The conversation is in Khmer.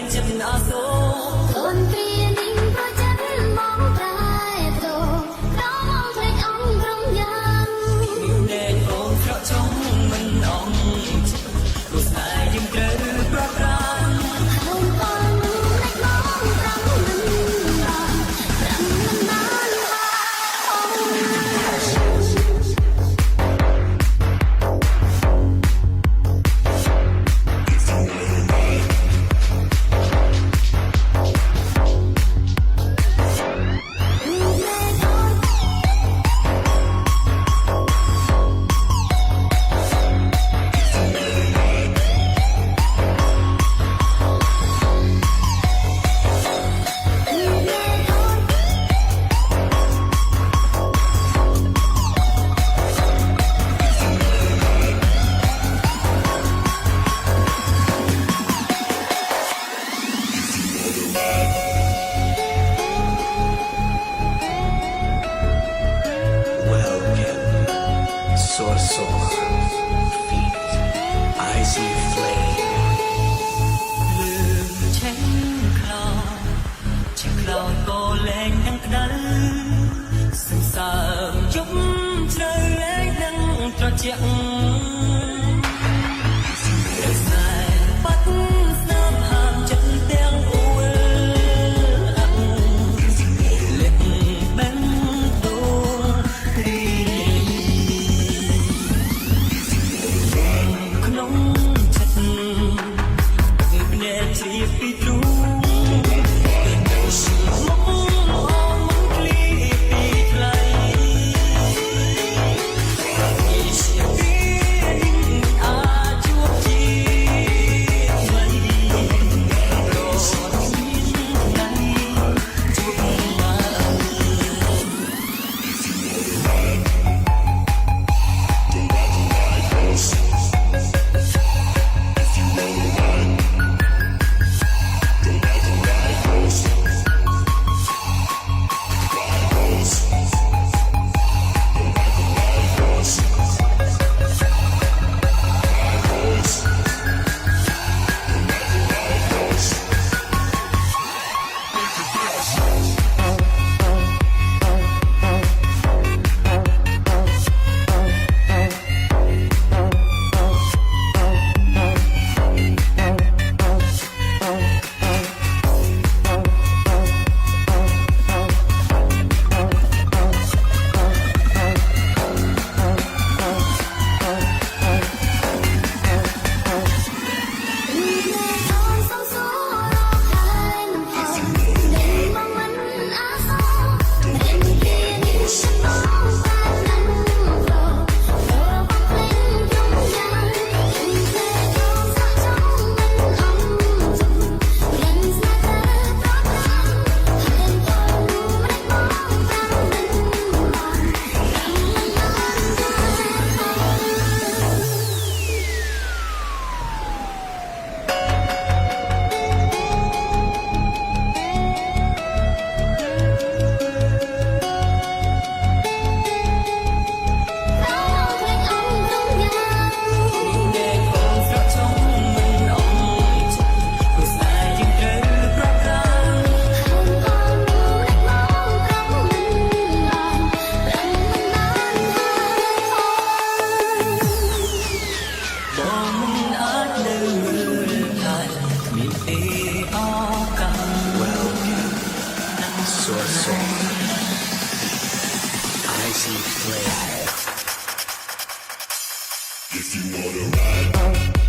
មានចិត្តអាសូរអូនព្រានីងប្រចាំមកប្រែប្រូដល់មកភ្លេចអង្គក្រុមយ៉ាងតែអូនស្រកចង់មិនអងព្រោះស្នេហ៍យើងត្រូវប្រប្រាអូនបងមិនមកប្រាំមិនបានប្រាំមិនបានអូន Feet, icy flame លឺឆេះខ្លោឆេះខ្លោក៏លែងនឹងក្តៅសង្សើមយប់ជ្រៅលែងនឹងត្រជាក់ស្នេហ៍បាត់ស្នាមហាមចិត្តទាំងអួលអាក់លិបបេះដូងរីក្នុងចិត្តភ្នែកជ្រាបពីទ្រូងមកមកគ្លីពីថ្លៃជាពីអាចជួបជាថ្មីរត់មានថ្ងៃជួបមក Icy flame. If you wanna ride